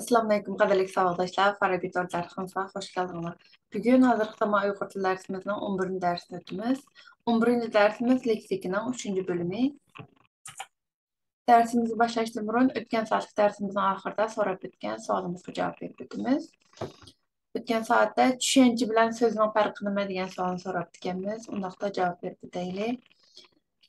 Assalamualaikum qadirlik savaqdaşlar, Farabi dersimize hoş geldiniz. Bugün hazırlık zaman Uyghur Dili dersimizin 11. dersini ötümüz. 11. dersimiz leksikinin 3. bölümü. Dersimizi başlaştırmadan burun ötken saatlik dersimizin ahırda sorab ötken sualımızga cevap verip ötümüz. Ötken saatte düşünce bilen sözün farkı nima degan savolni so'rab ekanmiz. Undaqda javob berib o'taylik.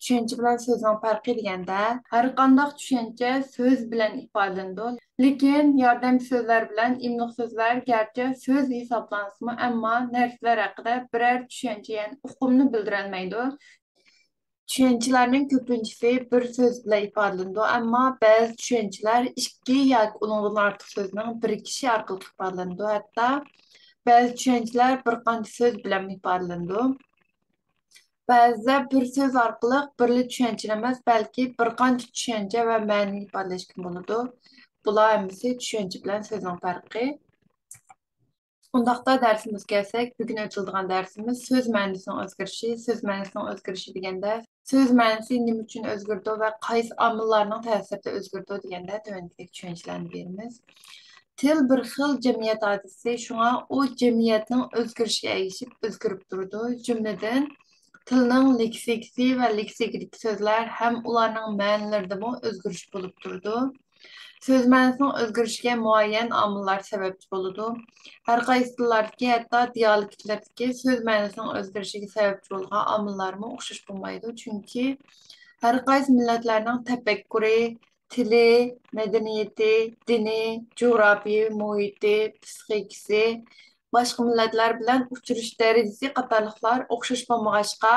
Tushuncha bilan so'zning farqi deganda, har qanday tushuncha so'z bilan ifodalanadi. Lekin yordam so'zlar bilan imliq so'zlar garchi so'z hisoblansimi, ammo narsalar haqida biror tushuncha, ya'ni uqumni bildirolmaydi. Tushunchalarning ko'pinchisi bir so'z bilan ifodalanadi, ammo ba'zi tushunchalar ikki yoki undan ortiq so'zning birikishi orqali ifodalanadi. Hatto ba'zi tushunchalar bir qancha so'z bilan ifodalanadi. Ba'zida bir so'z orqali birli tushuncha emas, balki bir qancha tushuncha va ma'noni ifodalashga bo'ladi. Bular hammasi tushuncha bilan so'zning farqi. Undaqda darsimizga kelsak, bugun o'tiladigan darsimiz so'z ma'nosining o'zgarishi. So'z ma'nosining o'zgarishi deganda, so'z ma'nosi nima uchun o'zgardi va qaysi omillarning ta'sirida o'zgardi deganda tuvandagi tushunchalarni beramiz. Til bir xil jamiyat hodisi, shunga u jamiyatning o'zgarishiga ergashib o'zgarib turadi. Jumladan, tilning leksikasi va leksikadagi so'zlar ham ularning ma'nolaridami o'zgarish bo'lib turdi. Söz ma'nosining o'zgarishiga muayyan omillar sababchi bo'ladi. Har qaysi tillardagi, hatto dialektlardagi so'z ma'nosining o'zgarishiga sababchi bo'lgan omillarmi o'xshash bo'lmaydi. Chunki har qaysi millatlarning tafakkuri, tili, madaniyati, dini, jug'rofiya muhiti, psixikasi, boshqa millatlar bilan uchrash darajasi qatorliqlar o'xshash bo'lmag'achqa,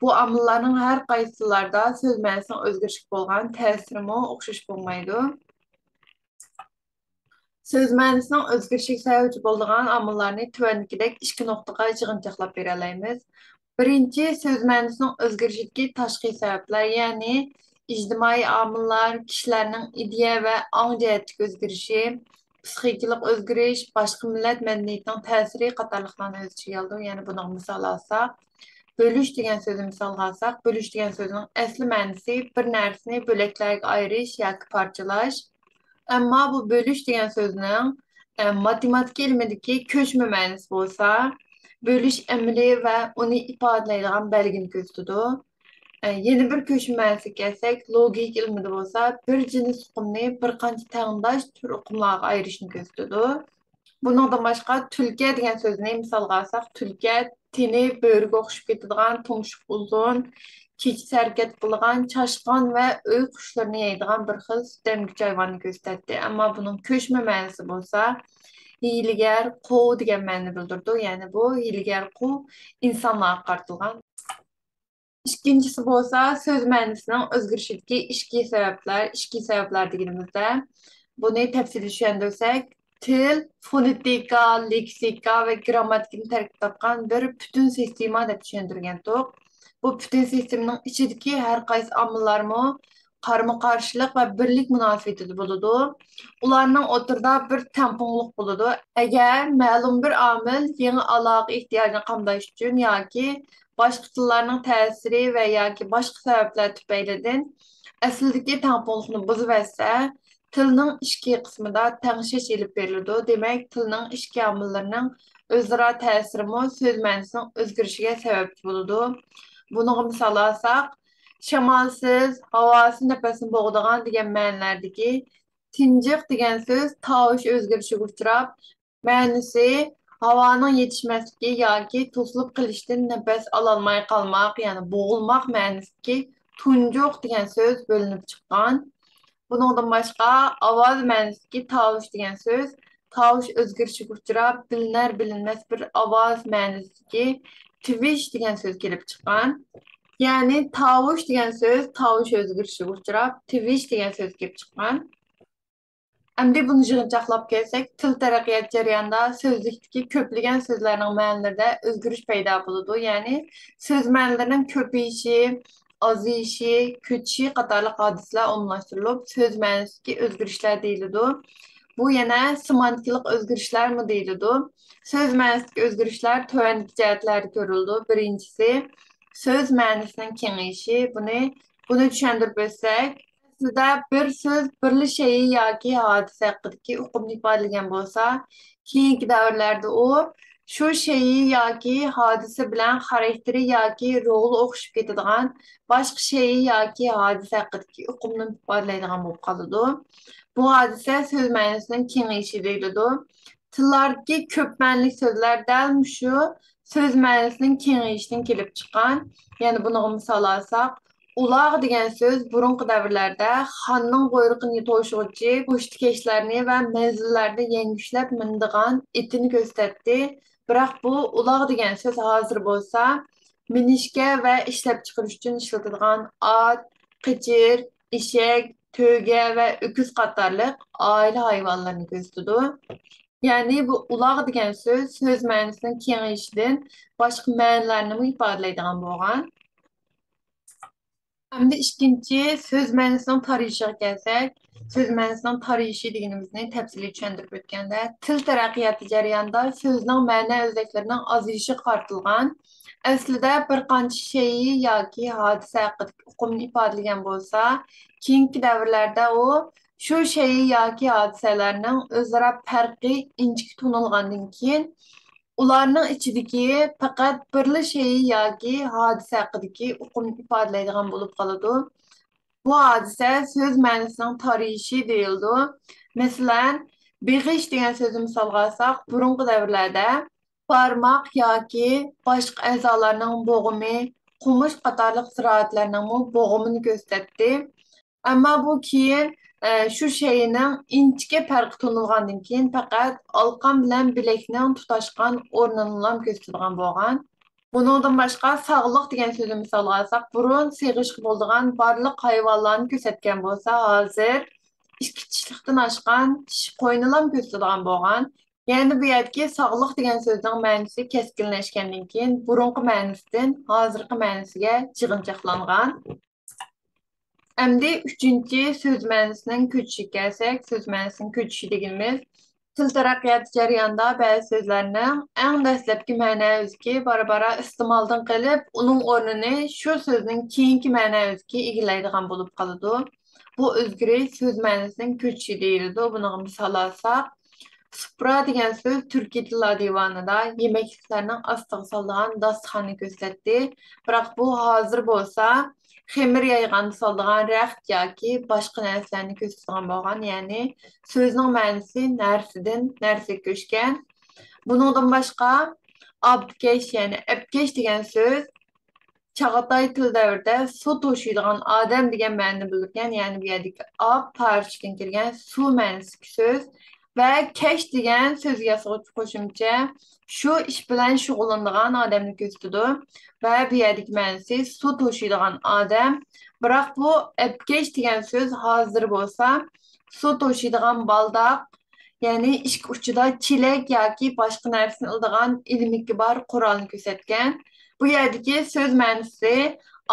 bu omillarning har qaysi tillarda so'z ma'nosining o'zgarishiga bo'lgan ta'sirimi o'xshash bo'lmaydi. Söz ma'nosining o'zgarishiga sababchi bo'lgan omillarni tuvandagidek ikki nuqtaga yig'inchoqlab bera olamiz. Birinchi, so'z ma'nosining o'zgarishidagi tashqi sabablar, ya'ni ijtimoiy omillar, kishilarning ideya va ong jihatdagi o'zgarishi, psixikalik o'zgarish, boshqa millat madaniyatining ta'siri qatorliqlarni o'z ichiga oldi. Ya'ni buni misol olsak, bölüş degan so'zni misolga olsak, bölüş degan so'zning asli ma'nosi bir narsani bo'laklarga ayirish yoki parchalash. Ama bu bölüş degan so'zning matematik ilmidagi ko'chma ma'nosi bo'lsa, bölüş amaliy va uni ifodalaydigan belgini ko'rsatadi. Yeni bir ko'chma ma'nosiga kelsak, logik ilmida bo'lsa, bir jinsi uqumni bir qancha tengdosh tur uqumlarga ayirishni ko'rsatadi. Buningdan boshqa tulka degan so'zni misolga olsak, tulka teni bo'riga o'xshab ketadigan, tumshuq uzun, kechasi harakat qilgan, chashqon va uy qushlarini yeydigan bir xil sutemgich hayvonni ko'rsatdi. Ammo buning ko'chma ma'nosi bo'lsa, hiylagar qu degan ma'noni bildirdi. Ya'ni bu hiylagar qu insonlarga qaratilgan. İkincisi bo'lsa, so'z ma'nosining o'zgarishidagi ishki sabablar deganimizda, buni tafsiliy tushuntirsak, til, fonetika, leksika va grammatikani tarkib topgan bir butun sistema deb tushuntirgandik. Bu butun sistemaning ichidagi har qaysi omillarmi qarama-qarshilik va birlik munosabatida bo'ladi. Ularning o'rtada bir tamponlik bo'ladi. Agar ma'lum bir omil yangi aloqa ehtiyojini qamdash uchun yoki boshqa tillarning ta'siri va yoki boshqa sabablar tufaylidan aslidagi tamponlikni buzib etsa, tilning ichki qismida tangshish ilib beriladi. Demak, tilning ichki omillarining o'zaro ta'sirimi so'z ma'nosining o'zgarishiga sababchi bo'ladi. Buni misol olsak, shamolsiz, havosiz nafasni bo'g'digan degan ma'nolardagi tinjiq degan so'z tovush o'zgarishiga uchrab, ma'nosi havoning yetishmasligi yoki to'silib qilishdan nafas ololmay qolmoq, ya'ni bo'g'ilmoq ma'nosidagi tunjuq degan so'z bo'linib chiqqan. Buningdan boshqa ovoz ma'nosidagi tovush degan so'z tovush o'zgarishiga uchrab, bilinar bilinmas bir ovoz ma'nosidagi tvish degan so'z kelib chiqqan. Ya'ni tovush degan so'z tovush o'zgarishiga uchrab, tvish degan so'z kelib chiqqan. Endi buni yig'inchoqlab kelsak, til taraqqiyot jarayonida so'zlikdagi ko'plagan so'zlarning ma'nolarida o'zgarish paydo bo'ladi. Ya'ni so'z ma'nolarining ko'payishi, ozayishi, ko'chishi qatorli hodisalar umumlashtirilib, so'z ma'nosidagi o'zgarishlar deyiladi. Bu yana semantiklik o'zgarishlarmi deyiladi. So'z ma'nosidagi o'zgarishlar tuvandagi jihatlarda ko'rildi. Birinchisi, so'z ma'nosining kengayishi. Buni tushuntirib o'tsak, Aslında bir söz birli şeyi yoki hodisa haqidagi uqumni ifodalagan bo'lsa, keyingi davrlarda u shu şeyi yoki hodisa bilan xarakteri yoki roli o'xshab ketadigan boshqa şeyi yoki hodisa haqidagi uqumni ifodalaydigan bo'lib qoladi. Bu hodisa so'z ma'nosining kengayishi deyiladi. Tillardagi ko'p ma'noli so'zlar dal shu so'z ma'nosining kengayishidan kelib chiqqan. Ya'ni buni misol olsak, ulaq degan so'z burunqi davrlarda xonning quyruqini to'shg'uvchi go'shtkeshlarni va manzillarda yengushlab mindigan itini ko'rsatdi. Biroq bu ulaq degan so'z hozir bo'lsa minishga va ishlab chiqarish uchun ishlatiladigan ot, qichir, eshak, to'ga va o'kuz qatorliq oila hayvonlarini ko'rsatadi. Ya'ni bu ulaq degan so'z ma'nosining kengayishidan boshqa ma'nolarni ifodalaydigan bo'lgan. Hem de ikkinchi söz ma'nosining tarixiga kelsak, söz ma'nosining tarihi deganimizni tafsiliy tushuntirib o'tganda, til taraqqiyoti jarayonida so'zning ma'no o'zlaklarining ozayishi qaratilgan. Aslida bir qancha şeyi yoki hodisa haqida uqumni ifodalagan bo'lsa, keyingi davrlarda u shu şeyi yoki hodisalarning o'zaro farqi inchik tunilgandan keyin ularning ichidagi faqat birli şeyi yoki hodisa haqidagi uqumni ifodalaydigan bo'lib qoladi. Bu hodisa so'z ma'nosining tarihi deyildi. Masalan, beg'ish degan so'zni misolga olsak, burungi davrlarda barmoq yoki boshqa a'zolarning bo'g'imi, qumush qatorliq ziroatlarning bo'g'imini ko'rsatdi. Ama bu keyin şu şeyinin inchga farqi tunilgandan keyin faqat alqan bilan bilakning tutashgan o'rnini ko'rsatadigan bo'lgan. Buningdan boshqa sog'liq degan so'zni misol olsak, burun sig'ishqi bo'ladigan barliq hayvonlarni ko'rsatgan bo'lsa, hozir ikki tishlikdan oshgan tish qo'ynilam ko'rsatadigan bo'lgan. Ya'ni bu yerdagi sog'liq degan so'zning ma'nosi keskinlashgandan keyin burunqi ma'nosidan hozirgi ma'nosiga jig'inchaqlangan. Endi üçüncü söz ma'nosining ko'chishiga kelsak, so'z ma'nosining ko'chishi deganimiz til taraqqiyoti jarayonida ba'zi so'zlarning eng dastlabki ma'no o'ziga bora-bora iste'moldan qilib, uning o'rnini shu so'zning keyingi ma'no o'ziga egallaydigan bo'lib qoladi. Bu o'zgarish so'z ma'nosining ko'chishi deyiladi. Buni misol olsak, supra degan so'z turkiy tillar divanida yemekliklarning ostiga solingan dasturxonni ko'rsatdi. Biroq bu hozir bo'lsa xemir yayğanı saldıgan rəxt yoki boshqa narsalarni ko'rsatgan bo'lgan, ya'ni so'zning ma'nosi narsadan narsaga ko'chgan. Buningdan boshqa obkesh, ya'ni apkesh degan so'z Çağatay til davrida suv to'shiydigan odam degan ma'noni bildirgan, ya'ni bu yerdagi ob parishdan kelgan suv ma'nosidagi so'z va kesh degan so'zga yasovchi qo'shimcha shu ish bilan shug'ullanadigan odamni ko'rsatadi va bu yerdagi ma'nosi suv to'shiydigan odam. Biroq bu apkesh degan so'z hozir bo'lsa suv to'shiydigan baldoq, ya'ni ishki uchida chelak yoki boshqa narsani ildigan ilmiki bor qurolni ko'rsatgan. Bu yerdagi so'z ma'nosi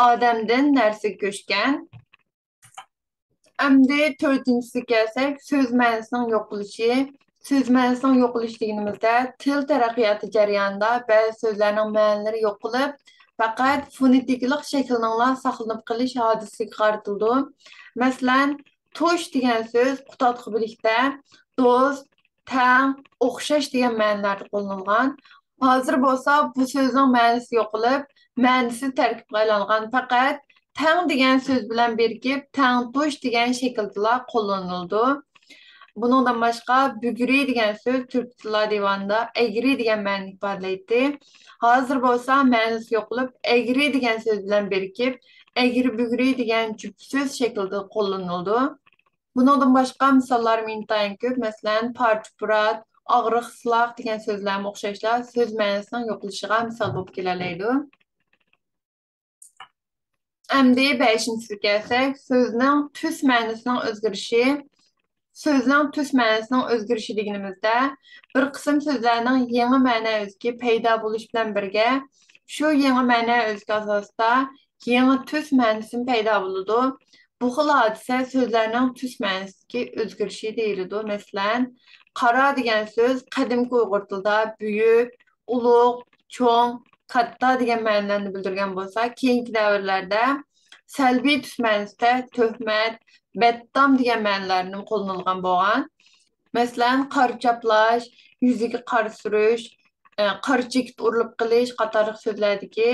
odamdan narsaga ko'chgan. Endi to'rtinchisiga kelsak, so'z ma'nosining yo'qolishi. So'z ma'nosining yo'qolishi deganimizda til taraqqiyoti jarayonida ba'zi so'zlarning ma'nolari yo'qolib, faqat fonetiklik shaklining saqlanib qolish hodisasiga qaratildi. Masalan, to'sh degan so'z qutatqi birlikda do'st, tang, o'xshash degan ma'nolarda qo'llanilgan. Hozir bo'lsa bu so'zning ma'nosi yo'qolib, ma'nosi tarkibga aylangan, faqat tang degan so'z bilan birikib, tangto'sh degan shaklda qo'llanildi. Buningdan boshqa bugri degan so'z turk tillar divanida egri degan ma'noni ifodalaydi. Hozir bo'lsa ma'nosi yo'qolib, egri degan so'z bilan birikib, egri bugri degan juft so'z shaklida qo'llanildi. Buningdan boshqa misollar intayin ko'p. Masalan, parch-purat, og'riq, siloq degan so'zlarga o'xshashlar so'z ma'nosining yo'qolishiga misol bo'lib kelalaydi. Endi 5-siga kelsak, so'zning tus ma'nosining o'zgarishi. So'zning tus ma'nosining o'zgarishi deganimizda bir qism so'zlarning yangi ma'no o'ziga paydo bo'lish bilan birga shu yangi ma'no o'ziga asosida yangi tus ma'nosi paydo bo'ladi. Bu xil hodisa so'zlarning tus ma'nosiga o'zgarishi deyiladi. Masalan, qaro degan so'z qadimgi Uyg'ur tilida buyuk, ulug', cho'ng, katta degan ma'nolarni bildirgan bo'lsa, keyingi davrlarda Səlbi tus mənasında töhmət, bəddam degan mənlərinin қолданылған болған. Məsələn, qar chaplash, yuziga qar surish, qar chekib urilib qilish qatorliq so'zlardagi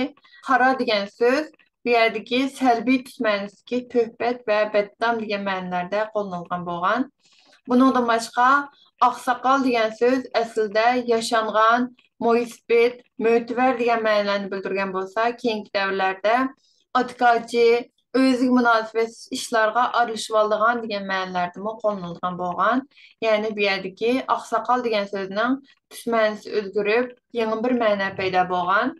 qara degan so'z bu yerdagi salbiy tus ma'nosidagi töhbət və bəddam degan ma'nolarda qo'llanilgan bo'lgan. Buningdan boshqa oqsoqol degan so'z aslida yashangan, mo'ysbet, mo'tivar degan ma'nolarni bildirgan bo'lsa, keyingi davrlarda otkochi, o'ziga munosabatsiz ishlarga aralashib oladigan degan ma'nolardami qo'llanilgan bo'lgan. Ya'ni bu yerdagi oqsoqol degan so'zning tus ma'nosi o'zgarib, yangi bir ma'no paydo bo'lgan.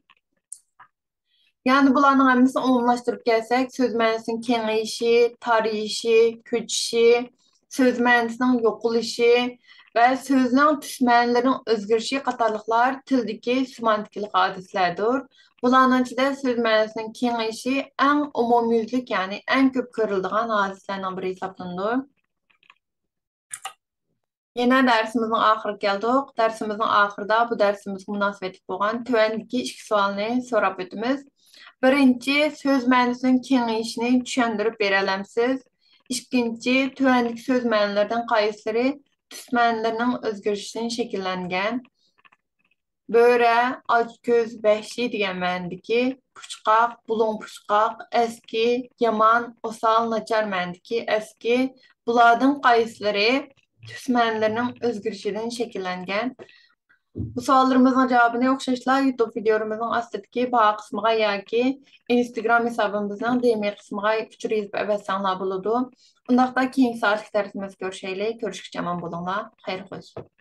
Yani bularning hammasini umumlashtirib kelsak, so'z ma'nosining kengayişi, tarayışı, ko'chishi, so'z ma'nosining yo'qolishi va so'zning tus ma'nolarining o'zgarishi qatorliqlar tildagi semantikalik hodisalardir. Bularning ichida so'z ma'nosining kengayişi eng umumyuzlik, ya'ni eng ko'p ko'riladigan hodisalarning biri hisoblanadi. Yine dersimizin ahırı geldik. Dersimizin ahırda bu dersimizin münasebeti olan tövəndiki iki sualını sorab ötümüz. Birinci, söz mənasının kengayişini düşündürüp berələmsiz. İkinci, tövəndiki söz mənalardan qayısları tüs mənalarının özgürüşünün şekillənən. Böre, acgöz, vəhşi degan ma'nodagi puchqoq, bulung puchqoq, eski, yaman, osal, nachar ma'nodagi eski. Bulardan qaysilari tus ma'nolarining o'zgarishidan shakllangan. Bu savollarımızın cevabını o'xshashla YouTube videomuzun astidagi baho qismiga yoki Instagram hisobimizning DM qismiga uchur yozib avvatsanlar bo'ladi. Undaqda keyingi soatlik darsimizda ko'rishaylik. Ko'rishguncha omon bo'linglar. Xayr xo'sh.